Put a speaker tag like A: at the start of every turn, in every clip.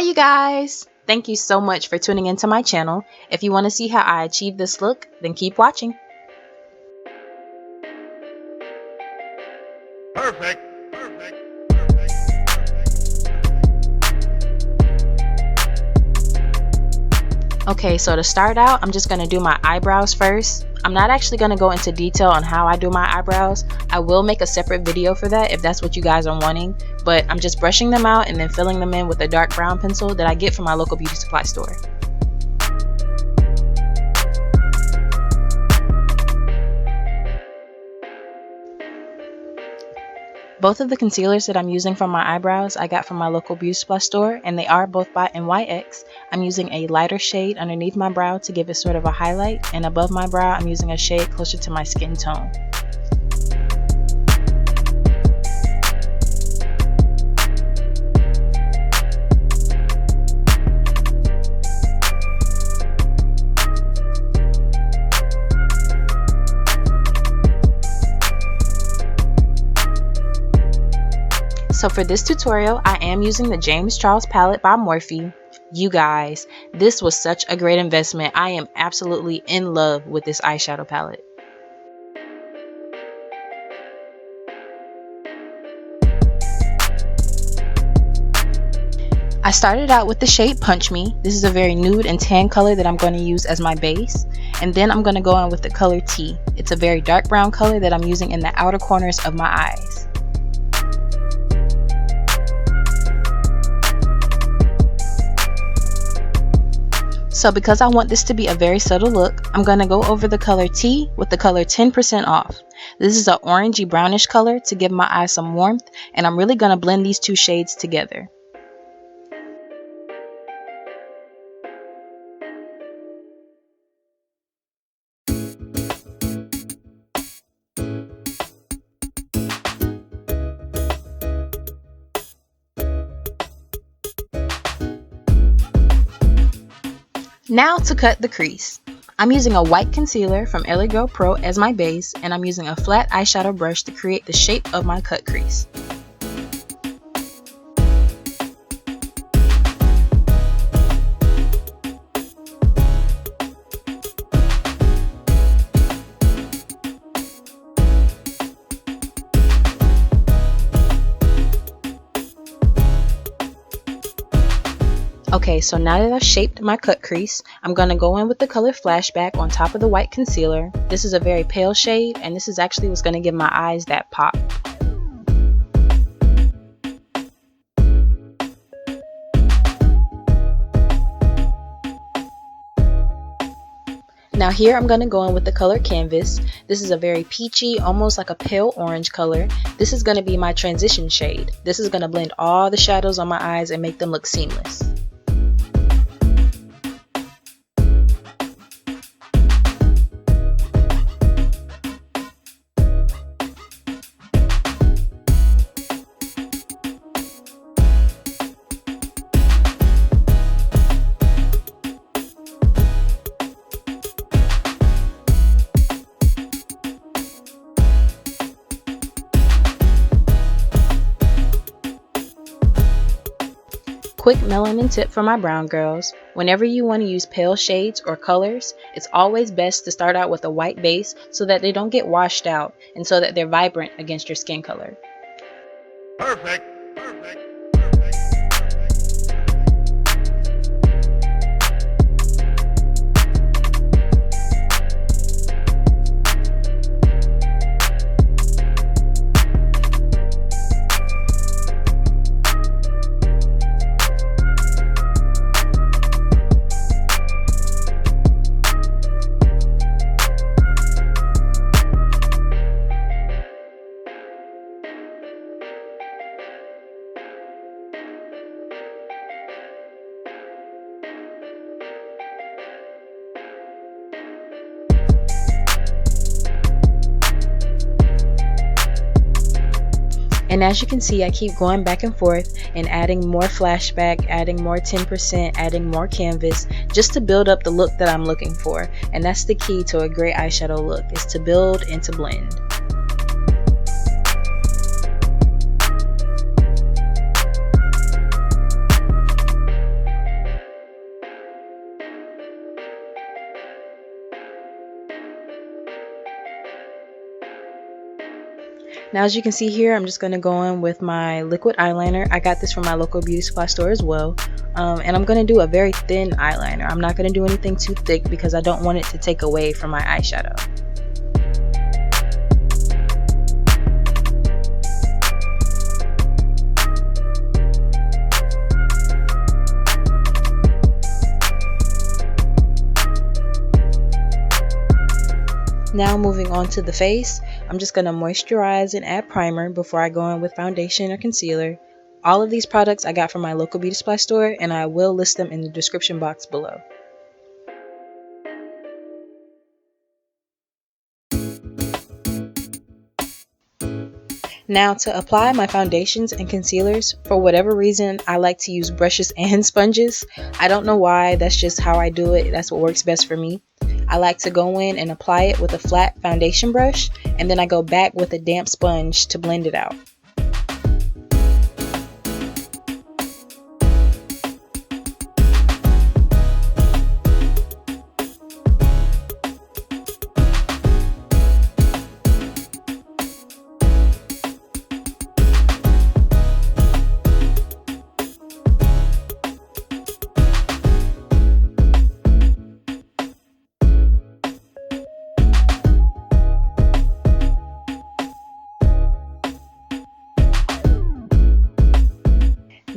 A: you guys! Thank you so much for tuning into my channel. If you want to see how I achieve this look, then keep watching.
B: Perfect.
A: Okay, so to start out, I'm just going to do my eyebrows first. I'm not actually going to go into detail on how I do my eyebrows. I will make a separate video for that if that's what you guys are wanting. But I'm just brushing them out and then filling them in with a dark brown pencil that I get from my local beauty supply store. Both of the concealers that I'm using for my eyebrows I got from my local beauty supply store, and they are both by NYX. I'm using a lighter shade underneath my brow to give it sort of a highlight, and above my brow I'm using a shade closer to my skin tone. So for this tutorial, I am using the James Charles palette by Morphe. You guys, this was such a great investment. I am absolutely in love with this eyeshadow palette. I started out with the shade Punch Me. This is a very nude and tan color that I'm going to use as my base. And then I'm going to go on with the color T. It's a very dark brown color that I'm using in the outer corners of my eyes. So because I want this to be a very subtle look, I'm going to go over the color T with the color 10% off. This is an orangey brownish color to give my eyes some warmth, and I'm really going to blend these two shades together. Now to cut the crease. I'm using a white concealer from Aloe Pro as my base, and I'm using a flat eyeshadow brush to create the shape of my cut crease. Okay, so now that I've shaped my cut crease, I'm going to go in with the color Flashback on top of the white concealer. This is a very pale shade, and this is actually what's going to give my eyes that pop. Now here I'm going to go in with the color Canvas. This is a very peachy, almost like a pale orange color. This is going to be my transition shade. This is going to blend all the shadows on my eyes and make them look seamless. Quick melanin tip for my brown girls: whenever you want to use pale shades or colors, it's always best to start out with a white base so that they don't get washed out and so that they're vibrant against your skin color.
B: Perfect.
A: And as you can see, I keep going back and forth and adding more Flashback, adding more 10%, adding more Canvas, just to build up the look that I'm looking for. And that's the key to a great eyeshadow look, is to build and to blend. Now as you can see here, I'm just going to go in with my liquid eyeliner. I got this from my local beauty supply store as well. And I'm going to do a very thin eyeliner. I'm not going to do anything too thick because I don't want it to take away from my eyeshadow. Now moving on to the face, I'm just going to moisturize and add primer before I go in with foundation or concealer. All of these products I got from my local beauty supply store, and I will list them in the description box below. Now to apply my foundations and concealers, for whatever reason I like to use brushes and sponges. I don't know why, that's just how I do it. That's what works best for me. I like to go in and apply it with a flat foundation brush, and then I go back with a damp sponge to blend it out.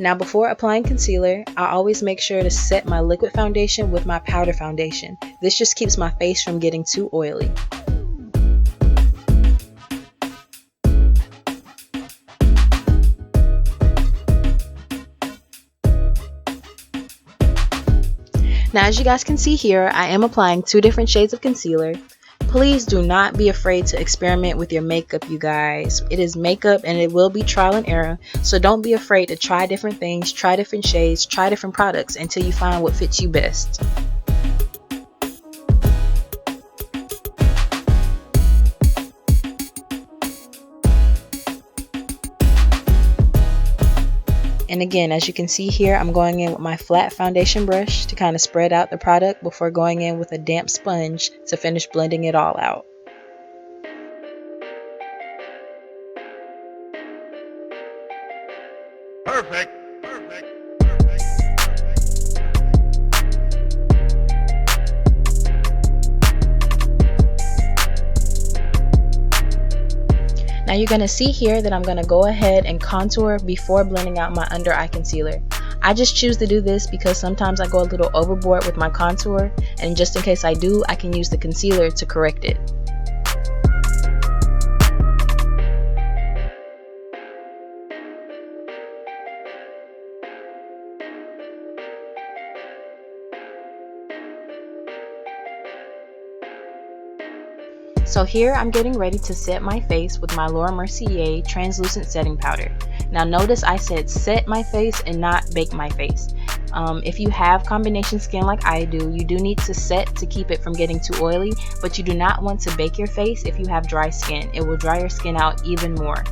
A: Now before applying concealer, I always make sure to set my liquid foundation with my powder foundation. This just keeps my face from getting too oily. Now as you guys can see here, I am applying 2 different shades of concealer. Please do not be afraid to experiment with your makeup, you guys. It is makeup and it will be trial and error. So don't be afraid to try different things, try different shades, try different products until you find what fits you best. And again, as you can see here, I'm going in with my flat foundation brush to kind of spread out the product before going in with a damp sponge to finish blending it all out.
B: Perfect. Perfect.
A: Now you're going to see here that I'm going to go ahead and contour before blending out my under eye concealer. I just choose to do this because sometimes I go a little overboard with my contour, and just in case I do, I can use the concealer to correct it. So here I'm getting ready to set my face with my Mercier translucent setting powder. Now notice I said set my face and not bake my face. If you have combination skin like I do, you do need to set to keep it from getting too oily, but you do not want to bake your face if you have dry skin. It will dry your skin out even more.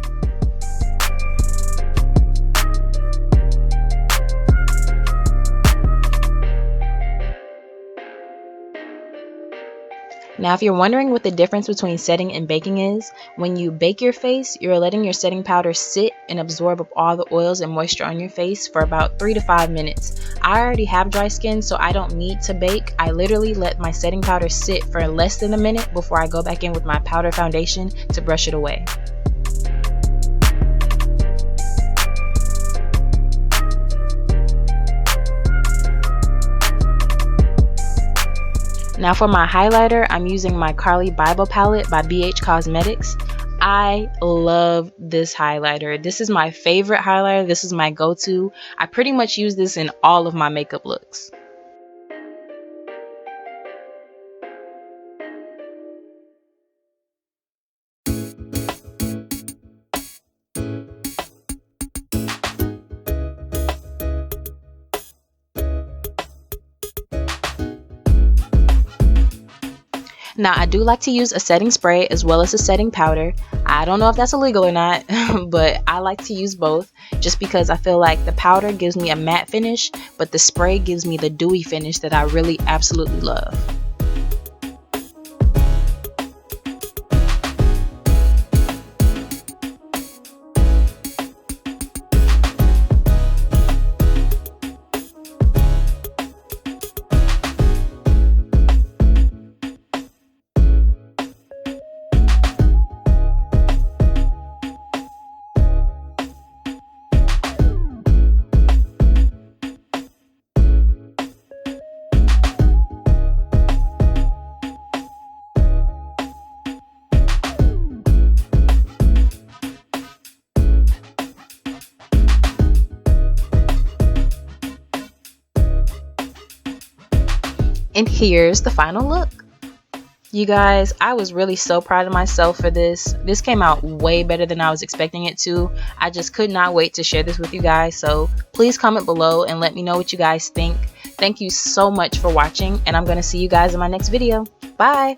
A: Now if you're wondering what the difference between setting and baking is, when you bake your face, you're letting your setting powder sit and absorb up all the oils and moisture on your face for about 3 to 5 minutes. I already have dry skin, so I don't need to bake. I literally let my setting powder sit for less than a minute before I go back in with my powder foundation to brush it away. Now for my highlighter, I'm using my Carli Byble palette by BH Cosmetics. I love this highlighter. This is my favorite highlighter. This is my go-to. I pretty much use this in all of my makeup looks. Now I do like to use a setting spray as well as a setting powder. I don't know if that's illegal or not, but I like to use both just because I feel like the powder gives me a matte finish, but the spray gives me the dewy finish that I really absolutely love. here's the final look. You guys, I was really so proud of myself for this. This came out way better than I was expecting it to. I just could not wait to share this with you guys. So please comment below and let me know what you guys think. Thank you so much for watching, and I'm going to see you guys in my next video. Bye!